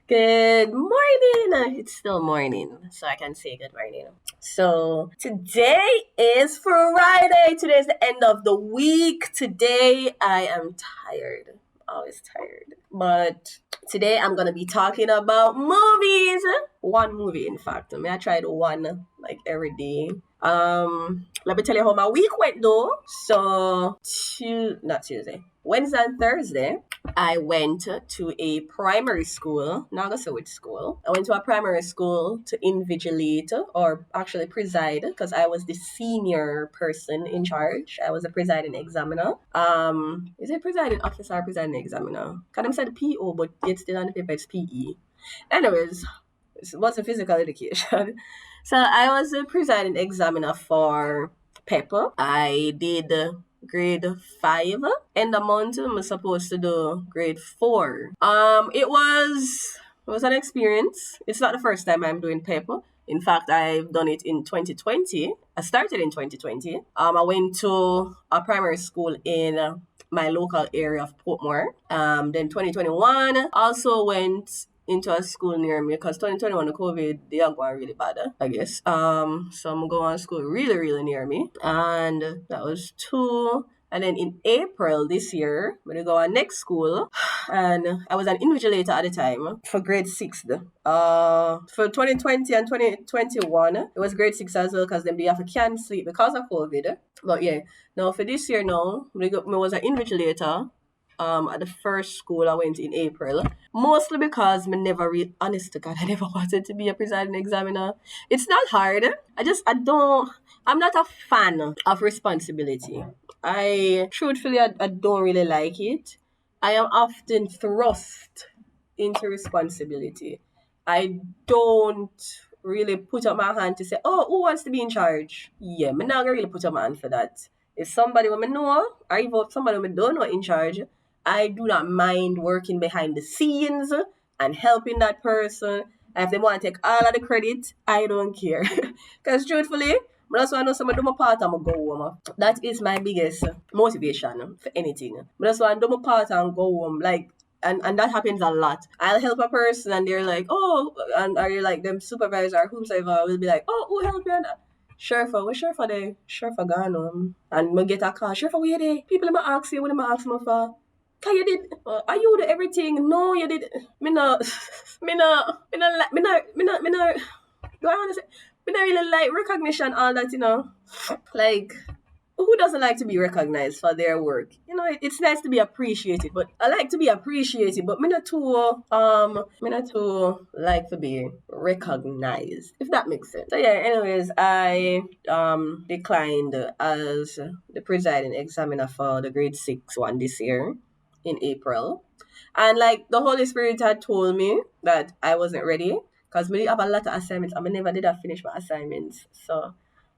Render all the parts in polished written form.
Good morning. It's still morning, so I can say good morning. So today is Friday. Today is the end of the week. Today I am tired. Always tired. But today I'm gonna be talking about movies. One movie, in fact. I mean, I tried one like every day. Let me tell you how my week went though. So, not Tuesday, Wednesday and Thursday, I went to a primary school. Not gonna say which school. I went to a primary school to invigilate or actually preside because I was the senior person in charge. I was a presiding examiner. Is it presiding officer or presiding examiner? Can I say the PO, but it's still on the paper. It's PE. Anyways, it was a physical education. So I was a presiding examiner for Pepper. I did grade 5 and the month I'm supposed to do grade 4. It was an experience. It's not the first time I'm doing Pepper. In fact, I've done it in 2020. I started in 2020. I went to a primary school in my local area of Portmore. Then 2021 also went into a school near me because 2021 the COVID they are going really bad, I guess. So I'm going to school really really near me, and that was 2. And then in April this year, I'm gonna go on next school, and I was an invigilator at the time for grade 6. For 2020 and 2021, it was grade 6 as well because then they have to cancel it because of COVID. But yeah, now for this year now, I was an invigilator at the first school I went in April. Mostly because me never honest to God, I never wanted to be a presiding examiner. It's not hard. I'm not a fan of responsibility. I don't really like it. I am often thrust into responsibility. I don't really put up my hand to say, oh, who wants to be in charge? Yeah, me not gonna really put up my hand for that. If somebody when me know, or if somebody when me don't know in charge, I do not mind working behind the scenes and helping that person. And if they want to take all of the credit, I don't care. Because truthfully, I just want to know someone do my part and I go home. That is my biggest motivation for anything. I just want to do my part and go home. And that happens a lot. I'll help a person and they're like, oh, and are you like them supervisor or whomsoever will be like, oh, who help you on that? Sherfa, we Sherfa there? Sherfa gone home. And we get a call, Sherfa, where they? People might ask you, what am I asking me for? Cause you did, are you do everything? No, you did. Me no, do I want to say, me not really like recognition, all that, Like, who doesn't like to be recognized for their work? It's nice to be appreciated, but I like to be appreciated, but me not too like to be recognized, if that makes sense. So yeah, anyways, I declined as the presiding examiner for the grade 6 one this year in April. And like the Holy Spirit had told me that I wasn't ready because we have a lot of assignments and I never did finish my assignments. So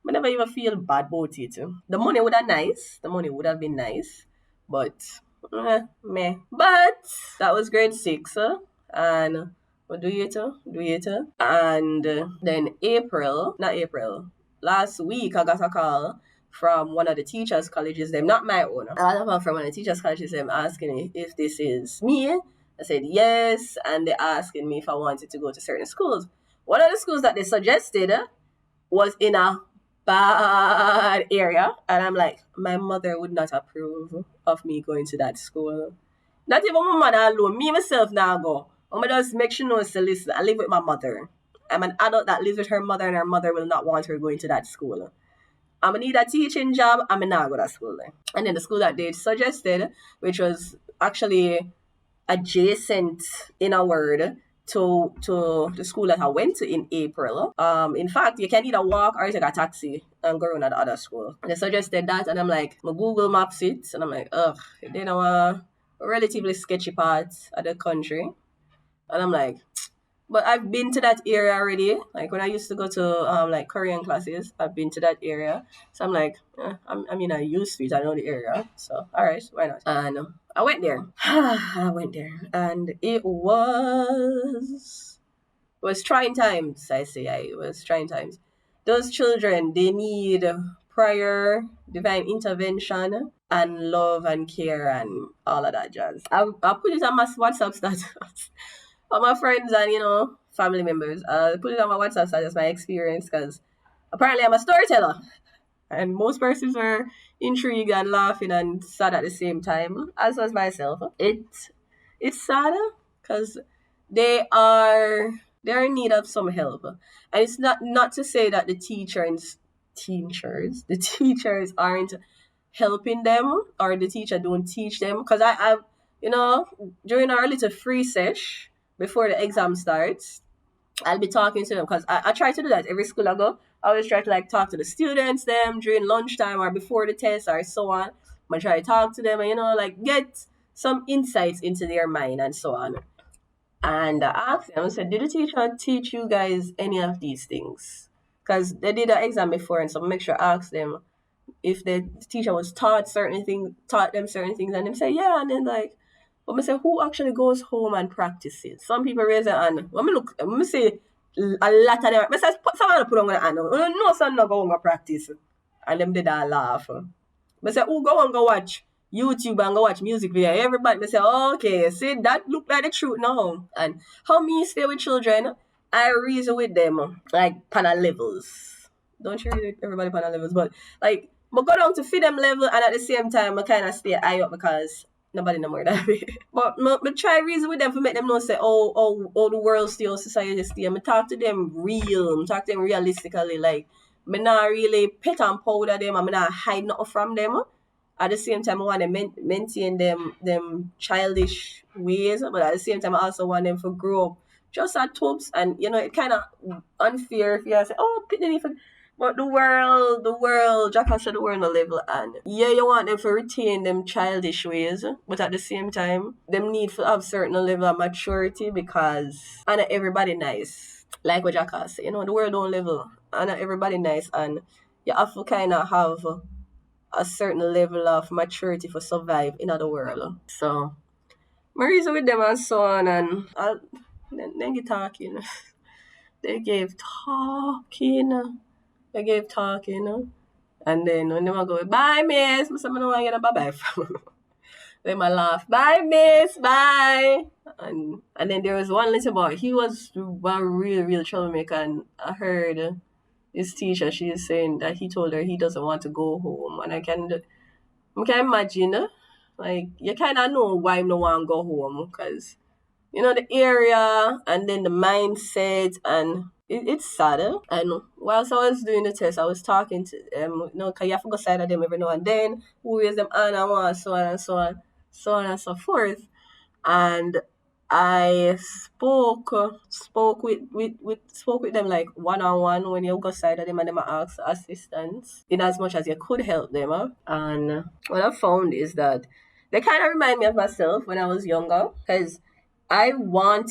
I never even feel bad about it. The money would have nice. The money would have been nice. But meh. But that was grade 6. And what do you too? And then last week I got a call from one of the teachers' colleges, them not my own. I got a call from one of the teachers' colleges, them asking me if this is me. I said yes, and they're asking me if I wanted to go to certain schools. One of the schools that they suggested was in a bad area, and I'm like, my mother would not approve of me going to that school. Not even my mother alone, me myself now go. I'm just make sure knows to listen. I live with my mother. I'm an adult that lives with her mother, and her mother will not want her going to that school. I'm gonna need a teaching job. I'm not go to school there. And then the school that they suggested, which was actually adjacent in a word to the school that I went to in April. In fact, you can either walk or take a taxi and go around at the other school. They suggested that, and I'm like, my Google Maps it, and I'm like, ugh, they know a relatively sketchy part of the country, and I'm like, but I've been to that area already. Like when I used to go to like Korean classes, I've been to that area. So I'm like, I used to it. I know the area. So all right, why not? And I went there. I went there, and it was trying times. It was trying times. Those children, they need prior divine intervention and love and care and all of that jazz. I'll put it on my WhatsApp status. But my friends and, family members, put it on my WhatsApp status, my experience, because apparently I'm a storyteller. And most persons were intrigued and laughing and sad at the same time, as was myself. It's sad because they are they're in need of some help. And it's not to say that the teachers aren't helping them or the teacher don't teach them. Because I you know, during our little free sesh before the exam starts, I'll be talking to them because I try to do that every school I go. I always try to like talk to the students them during lunchtime or before the test or so on. I try to talk to them and like get some insights into their mind and so on. And I asked them, I said, did the teacher teach you guys any of these things? Because they did an exam before, and so make sure I ask them if the teacher was taught them certain things, and them say yeah, and then like, but me say who actually goes home and practices? Some people raise their hand. When me look, me say a lot of them. Me say someone put on their hand. No, son, no go home and practice, and them did all laugh. Me say who go and go watch YouTube and go watch music video. Everybody me say, okay, see that look like the truth now. And how me stay with children, I reason with them like panel levels. Don't you read with everybody panel levels, but like I go down to feed them level and at the same time I kind of stay high up because nobody know more than me. But I try reason with them to make them know say oh the world still society still. I talk to them real, I talk to them realistically. Like me not really pet and powder them, and me not hide nothing from them. At the same time, I want to maintain them childish ways, but at the same time, I also want them to grow up just at tubs. And it kind of unfair if you say, "Oh, pitney for," but Jack said the world no level, and yeah, you want them to retain them childish ways, but at the same time, them need to have certain level of maturity because and not everybody nice. Like what Jack said, the world don't level, and not everybody nice, and you have to kind of have a certain level of maturity for survive in other world. So my reason with them and so on and then get talking. They gave talking. They gave talking. And then when they want go, bye miss, I don't want to get a bye bye from them. Then I laugh, bye miss, bye. And then there was one little boy, he was one real troublemaker, and I heard his teacher, she is saying that he told her he doesn't want to go home. And I can imagine, like, you kind of know why no one go home because, the area and then the mindset and it's sad. And whilst I was doing the test, I was talking to them, because you have to go side of them every now and then, who raise them on and on, so on and so on, so on and so forth. And I spoke with them like one on one when you go side of them and them ask assistance in as much as you could help them. And what I found is that they kind of remind me of myself when I was younger because I know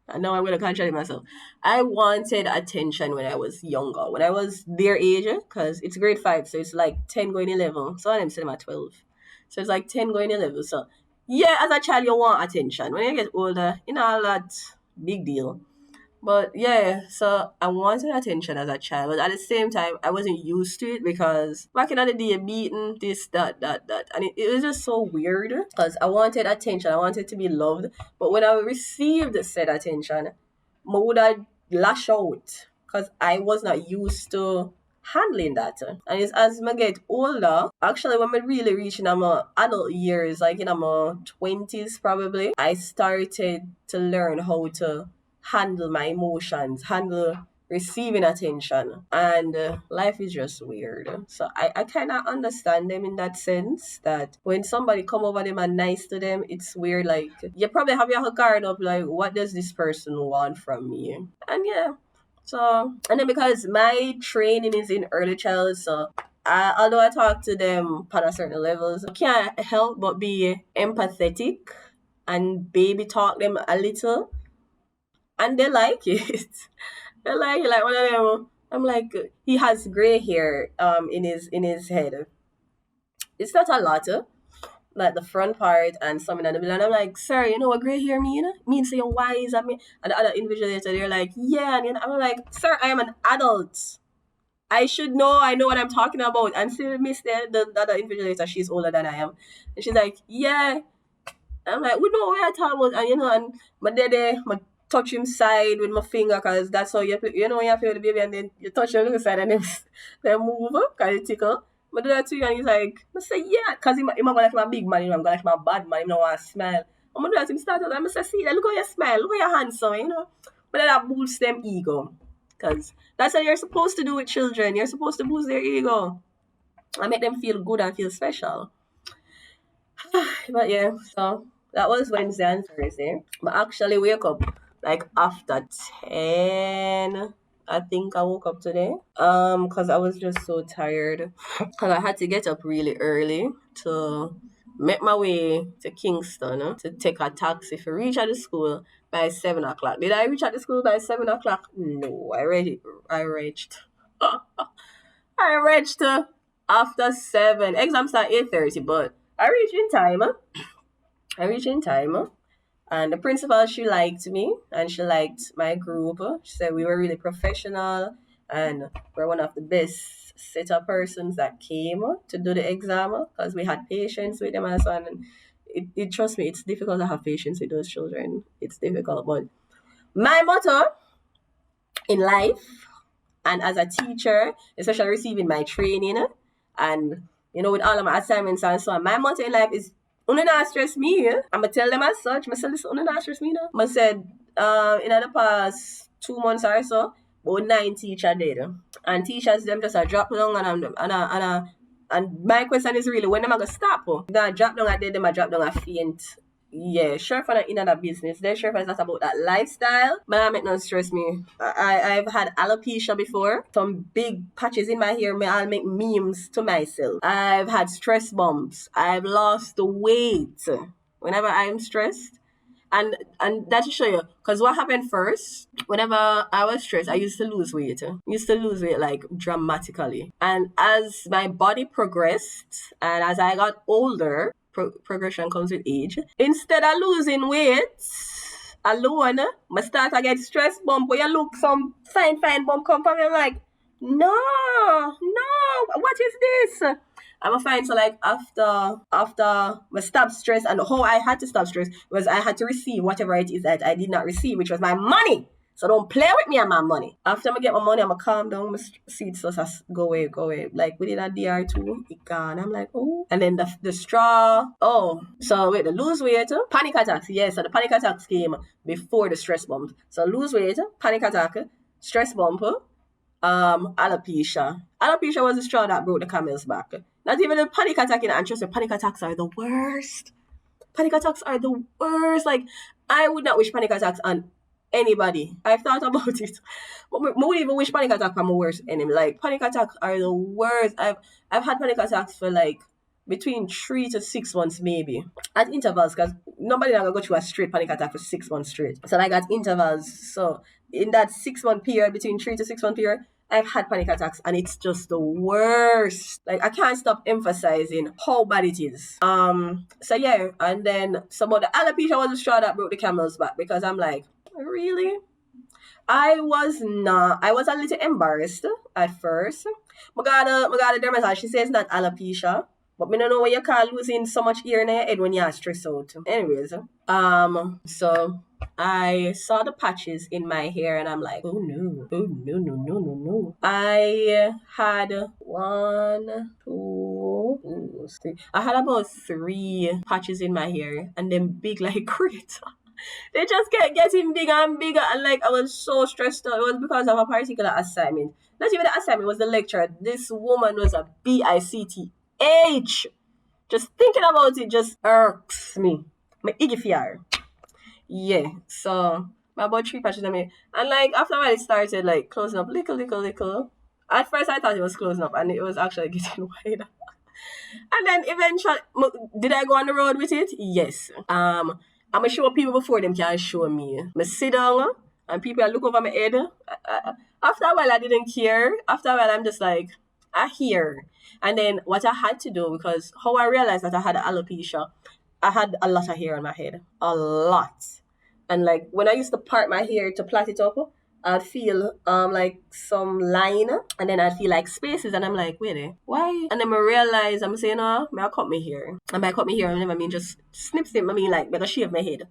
I'm going to contradict myself. I wanted attention when I was younger, when I was their age, because it's grade 5, so it's like 10 going 11. So I'm still at 12. So it's like 10 going 11. So yeah, as a child, you want attention. When you get older, all that big deal. But yeah, so I wanted attention as a child, but at the same time, I wasn't used to it because back in the day, beaten, this, that. And it was just so weird because I wanted attention. I wanted to be loved. But when I received said attention, I would have lash out because I was not used to handling that. And it's as I get older, actually when I really reaching my adult years, like in my 20s probably, I started to learn how to handle my emotions, handle receiving attention. And life is just weird. So I kind of understand them in that sense that when somebody come over them and nice to them, it's weird. Like, you probably have your guard up, like, what does this person want from me? And yeah. So, and then because my training is in early childhood, so although I talk to them on a certain levels, I can't help but be empathetic and baby talk them a little, and they like it. They like it. Like one of them, I'm like, he has gray hair in his head. It's not a lot, like the front part and some in the middle. And I'm like, sir, you know what gray hair mean? Means you're wise. And the other invigilator, they're like, yeah. And I'm like, sir, I am an adult. I should know. I know what I'm talking about. And still, Miss the other invigilator, she's older than I am. And she's like, yeah, I'm like, we know where I talk about, and and my daddy, my touch him side with my finger, cause that's how when you feel the baby, and then you touch your little side, and then they move, cause it tickle. I do that to you, and he's like, I say, yeah, cause he might go like my big man, I'm going like my bad man, he don't want to smile. I'm gonna do that to him start out, and I say, see, look how you smile, look how you're handsome, But then that boosts them ego, cause that's what you're supposed to do with children. You're supposed to boost their ego and make them feel good and feel special. But yeah, so that was Wednesday and Thursday. But I actually wake up like after 10. I think I woke up today. Because I was just so tired. Because I had to get up really early to make my way to Kingston to take a taxi to reach at the school by 7 o'clock. Did I reach at the school by 7 o'clock? No, I reached. I reached after 7. Exam start 8:30, but I reached in time. I reached in time. And the principal, she liked me and she liked my group. She said we were really professional and we're one of the best set of persons that came to do the exam because we had patience with them and so on. And trust me, it's difficult to have patience with those children. It's difficult. But my motto in life and as a teacher, especially receiving my training and with all of my assignments and so on, my motto in life is "Una not stress me." I'ma tell them as such. I said, listen, una not stress me now. I said, in the past 2 months or so, about 9 teachers did. And teachers them just a drop down and my question is really when them gonna stop? Then drop down them a drop down a faint. Yeah, sure for in that business. They're sure it's not about that lifestyle. But I make no stress me. I've had alopecia before. Some big patches in my hair. I'll make memes to myself. I've had stress bumps. I've lost weight whenever I'm stressed. And that to show you, because what happened first, whenever I was stressed, I used to lose weight. Like dramatically. And as my body progressed and as I got older, progression comes with age. Instead of losing weight alone, I start to get stress bump where you look some fine bump come from me. I'm like, no, what is this? I'm fine. So like after I stopped stress and how I had to stop stress was I had to receive whatever it is that I did not receive, which was my money. So don't play with me and my money. After I get my money, I'm going to calm down. My seeds just go away. Like within a DR2, it gone. I'm like, oh. And then the straw. Oh, so wait, the lose weight, panic attacks. Yes, so the panic attacks came before the stress bump. So lose weight, panic attack, stress bump, alopecia. Alopecia was the straw that broke the camel's back. Not even the panic attack and trust me, panic attacks are the worst. Panic attacks are the worst. Like, I would not wish panic attacks on anybody. I've thought about it. But I wouldn't even wish panic attack on my worst enemy. Like, panic attacks are the worst. I've had panic attacks for like between 3 to 6 months maybe. At intervals, because nobody gonna go through a straight panic attack for 6 months straight. So like at intervals. So in that 6-month period, between 3 to 6 month period, I've had panic attacks and it's just the worst. Like I can't stop emphasizing how bad it is. So yeah, and then some of the alopecia was the straw that broke the camel's back because I'm like, really? I was a little embarrassed at first. I got a dermatologist. She says it's not alopecia. But me don't know what you call losing so much hair in your head when you're stressed out. Anyways, so I saw the patches in my hair and I'm like, oh no. I had 1, 2, 3. I had about 3 patches in my hair and then big like crater. They just kept getting bigger and bigger and like I was so stressed out. It was because of a particular assignment. Not even the assignment, it was the lecturer. This woman was a BICTH. Just thinking about it just irks me. My iggy fear. Yeah, so my about 3 patches on me. And like after a while it started like closing up little. At first I thought it was closing up and it was actually getting wider. And then eventually, did I go on the road with it? Yes. I'm going to show people before them can show me. I sit down and people look over my head. After a while, I didn't care. After a while, I'm just like, I hear. And then what I had to do, because how I realized that I had alopecia, I had a lot of hair on my head. A lot. And like when I used to part my hair to plait it up, I'd feel like some line, and then I'd feel like spaces, and I'm like, wait, why? And then I realize I'm saying, oh, may I cut me here? And by cut me here, I never mean just snip, I mean like make a shave my head.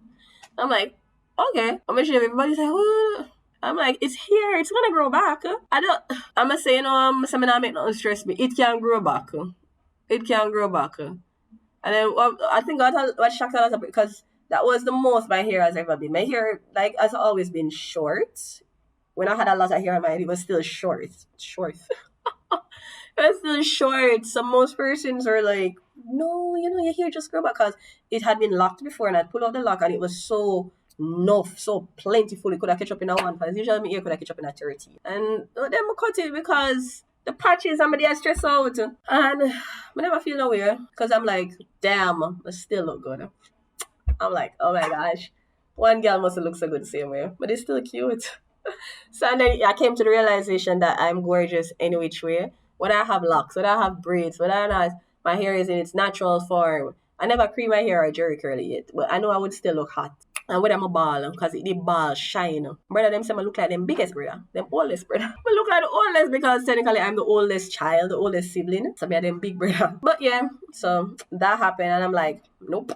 I'm like, okay, I'm gonna shave. Everybody's like, oh. I'm like, it's here, it's gonna grow back. I don't. I'm gonna say, I'm not make nothing stress me. It can grow back. It can grow back. And then I think what shocked a lot because that was the most my hair has ever been. My hair like has always been short. When I had a lot of hair on my head, it was still short. Short. It was still short. So most persons are like, no, your hair just grew back because it had been locked before and I'd pull out the lock and it was so enough, so plentiful. It could have catch up in a one because usually my hair could have catch up in a 30. And then I cut it because the patches and my stress out. And I never feel no way because I'm like, damn, I still look good. I'm like, oh my gosh. One girl must look so good the same way. But it's still cute. So and then I came to the realization that I'm gorgeous any which way. Whether I have locks, whether I have braids, whether or not my hair is in its natural form. I never cream my hair or jerry curly yet, but I know I would still look hot. And whether I'm a ball, because the ball shine. Brother, them say I look like them biggest brother, them oldest brother. I look like the oldest because technically I'm the oldest child, the oldest sibling. So me are them big brother. But yeah, so that happened and I'm like, nope.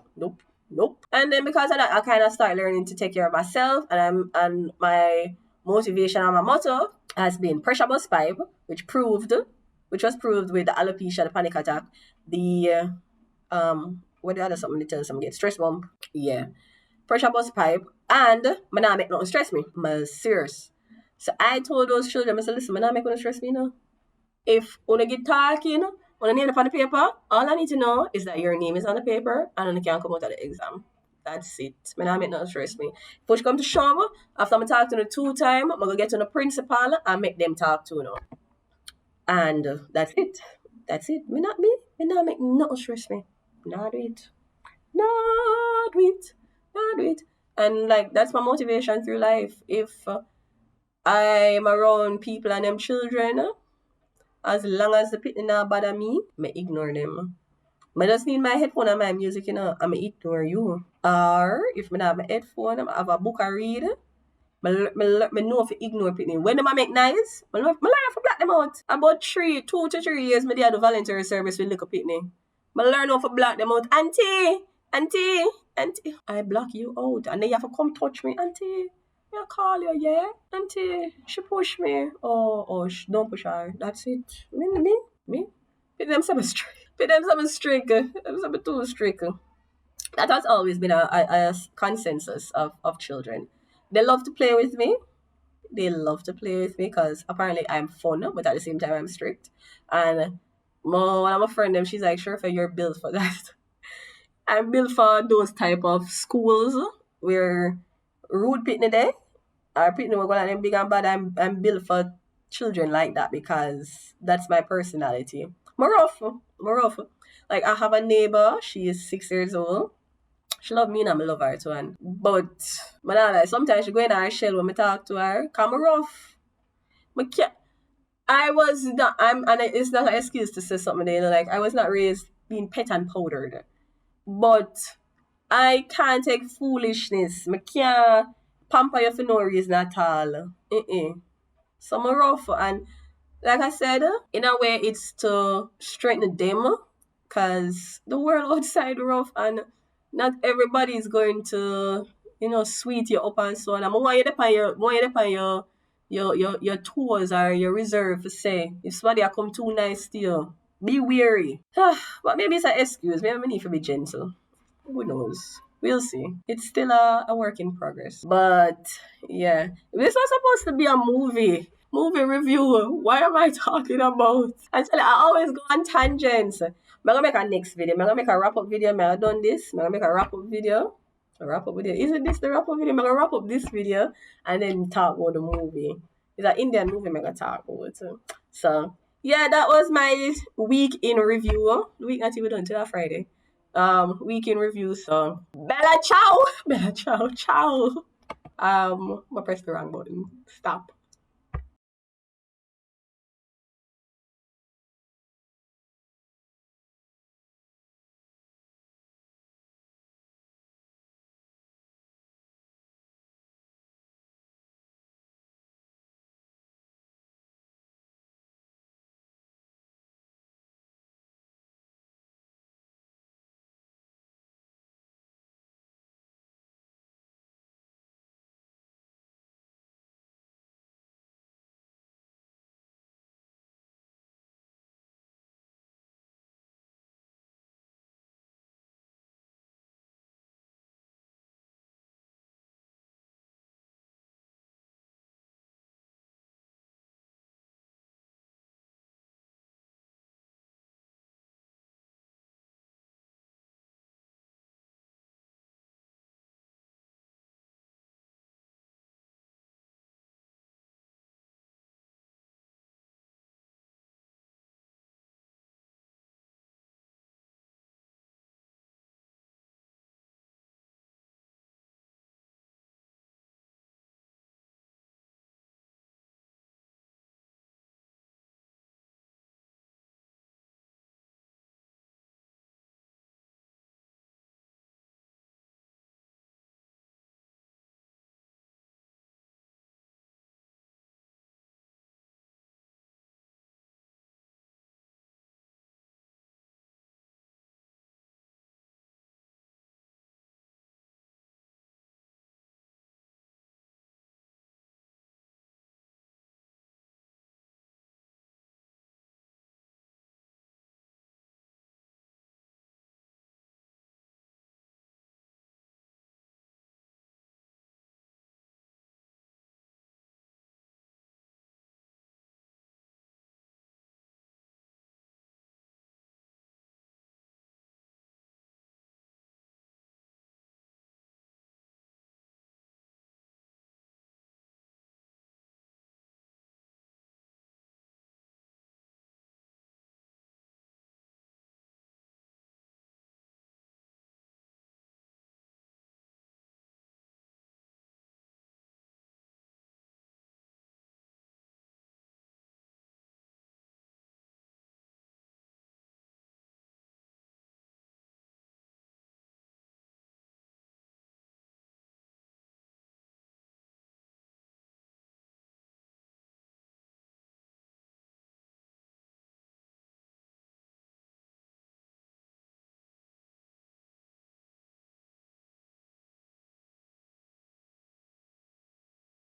And then because of that, I kind of start learning to take care of myself and my motivation and my motto has been pressure bust pipe, which was proved with the alopecia, the panic attack, the what the other something to tell some get stress bump. Yeah. Pressure bust pipe and man not make nothing stress me. I'm serious. So I told those children, I said, listen, man not make nothing stress me now. If you get talking, when I name it on the paper, all I need to know is that your name is on the paper and you can come out of the exam. That's it. I not make nothing stress me. Push come to shove, after I talk to the 2 times, I'm going to get to the principal and make them talk to you. And that's it. Me not make nothing stress me. Not do it. And like that's my motivation through life. If I'm around people and them children, as long as the people not bother me, I ignore them. I just need my headphone and my music, I'm ignore you. Or if I have my headphone, I have a book I read. I know if you ignore people. When them make nice, I learn to black them out. About 2 to 3 years, I did the voluntary service with little pitney. I learn how to black them out. Auntie. I block you out. And then you have to come touch me. Auntie, I call you, yeah? Auntie, she push me. Oh, don't push her. That's it. Me. Pit them some strict. Them some too strict. That has always been a consensus of children. They love to play with me. Because apparently I'm fun, but at the same time I'm strict. And one of my friends, she's like, sure, you're built for that. I'm built for those type of schools where rude pitney day or pitney will go like them big and bad. I'm built for children like that because that's my personality. I'm rough. Like I have a neighbor, she is 6 years old. She love me and I love her too. But sometimes she go in her shell when I talk to her. Cause I'm rough. It's not an excuse to say something there. Like I was not raised being pet and powdered. But I can't take foolishness. I can't pamper you for no reason at all. So I'm rough. And like I said, in a way it's to strengthen them. Because the world outside rough and not everybody is going to, sweet you up and so on. I want you to pay your toes or your reserve to say if somebody come too nice to you. Be wary. But maybe it's an excuse. Maybe I need to be gentle. Who knows? We'll see. It's still a work in progress. But yeah, this was supposed to be a movie review. Why am I talking about? Actually, I always go on tangents. I'm gonna make a next video. I'm gonna make a wrap-up video. I've done this. I'm gonna make a wrap-up video. Isn't this the wrap-up video? I'm gonna wrap up this video and then talk about the movie. It's an Indian movie I'm gonna talk about. So yeah, that was my week in review. The week not even done till Friday. Week in review. So Bella ciao. I pressed the wrong button. Stop.